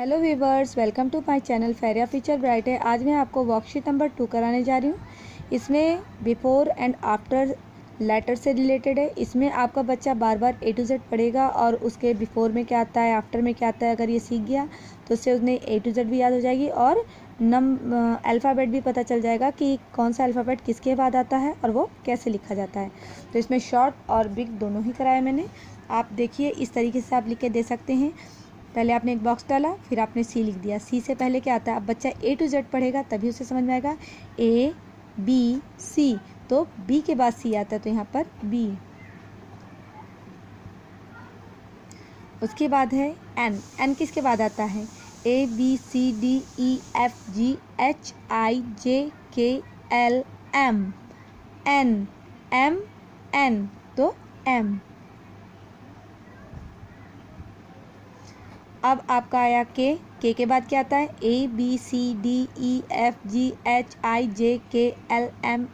Hello viewers, welcome to my channel Fariya future bright है। आज मैं आपको वर्कशीट नंबर 2 कराने जा रही हूँ। इसमें बिफोर एंड आफ्टर लेटर से रिलेटेड है। इसमें आपका बच्चा बार बार A to Z पढ़ेगा और उसके बिफोर में क्या आता है, आफ्टर में क्या आता है, अगर ये सीख गया तो उससे उसने A to Z भी याद हो जाएगी और अल्फ़ाबेट भी पता चल जाएगा कि कौन सा अल्फ़ाबेट किसके बाद आता है और वो कैसे लिखा जाता है। तो इसमें शॉर्ट और बिग दोनों ही कराए मैंने। आप देखिए, इस तरीके से आप लिख के दे सकते हैं। पहले आपने एक बॉक्स डाला, फिर आपने सी लिख दिया। सी से पहले क्या आता है, अब बच्चा A to Z पढ़ेगा तभी उसे समझ में आएगा। A B C, तो B के बाद C आता है तो यहाँ पर B। उसके बाद है N। N किसके बाद आता है? A B C D E F G H I J K L M N M N, तो M। अब आपका आया के के बाद क्या आता है? A B C D E F G H I J K L M,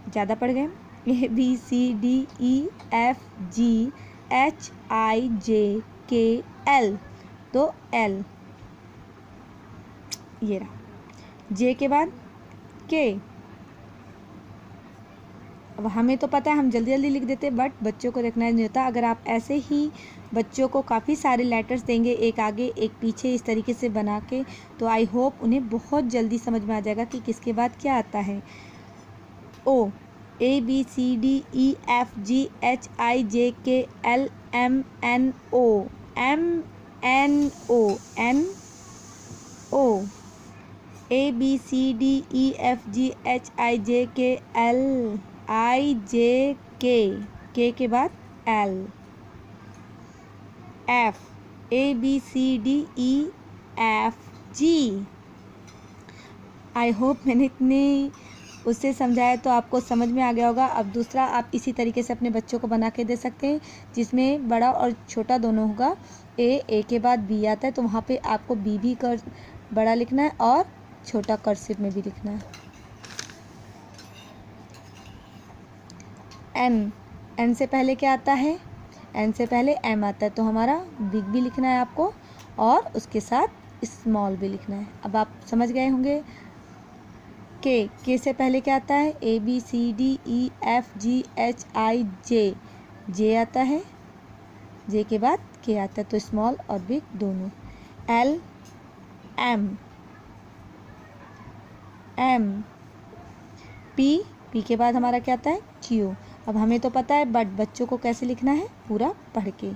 ज़्यादा पढ़ गए। A B C D E F G H I J K L, तो L। ये रहा J के बाद K। अब हमें तो पता है, हम जल्दी जल्दी लिख देते, बट बच्चों को देखना नहीं होता। अगर आप ऐसे ही बच्चों को काफ़ी सारे लेटर्स देंगे, एक आगे एक पीछे इस तरीके से बना के, तो आई होप उन्हें बहुत जल्दी समझ में आ जाएगा कि किसके बाद क्या आता है। ओ A B C D E F G H I J K L M N O M N O N O A B C D E F G H I J K L I J K के बाद L F A B C D E F G। I hope मैंने इतने उससे समझाया तो आपको समझ में आ गया होगा। अब दूसरा आप इसी तरीके से अपने बच्चों को बना के दे सकते हैं, जिसमें बड़ा और छोटा दोनों होगा। ए के बाद बी आता है तो वहाँ पे आपको बी भी कर बड़ा लिखना है और छोटा कर्सिव में भी लिखना है। एन से पहले क्या आता है? एन से पहले एम आता है तो हमारा बिग भी लिखना है आपको और उसके साथ स्मॉल भी लिखना है। अब आप समझ गए होंगे। के से पहले क्या आता है? A B C D E F G H I J आता है। जे के बाद के आता है तो स्मॉल और बिग दोनों। L M P के बाद हमारा क्या आता है? Q। अब हमें तो पता है, बट बच्चों को कैसे लिखना है पूरा पढ़ के।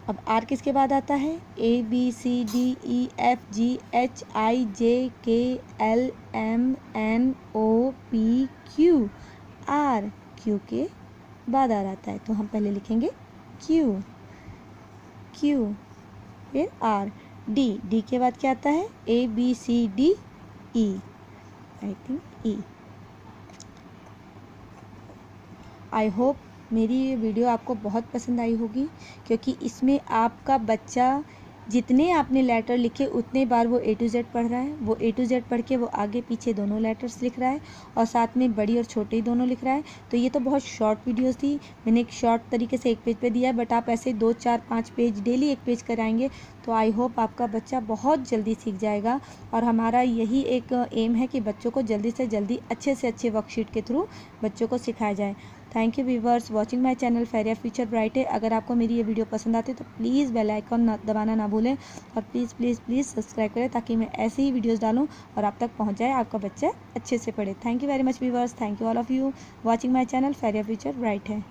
अब आर किसके बाद आता है? A B C D E F G H I J K L M N O P Q R। Q के बाद आर आता है तो हम पहले लिखेंगे Q फिर R। D के बाद क्या आता है? A B C D E, I think E। I hope मेरी ये वीडियो आपको बहुत पसंद आई होगी, क्योंकि इसमें आपका बच्चा जितने आपने लेटर लिखे उतने बार वो A to Z पढ़ रहा है। वो A to Z पढ़ के वो आगे पीछे दोनों लेटर्स लिख रहा है और साथ में बड़ी और छोटे दोनों लिख रहा है। तो ये तो बहुत शॉर्ट वीडियोस थी, मैंने एक शॉर्ट तरीके से एक पेज पे दिया है, बट आप ऐसे 2 4 5 पेज डेली एक पेज कराएंगे तो आई होप आपका बच्चा बहुत जल्दी सीख जाएगा। और हमारा यही एक एम है कि बच्चों को जल्दी से जल्दी अच्छे से अच्छे वर्कशीट के थ्रू बच्चों को सिखाया जाए। Thank you viewers watching my channel Fariya future bright है। अगर आपको मेरी ये वीडियो पसंद आती है तो प्लीज़ बेल आइकन दबाना ना भूलें और प्लीज़ प्लीज़ प्लीज़ सब्सक्राइब करें, ताकि मैं ऐसे ही वीडियोस डालूं और आप तक पहुंच जाए, आपका बच्चा अच्छे से पढ़े। Thank you very much viewers, thank you all of you watching my channel Fariya future bright है।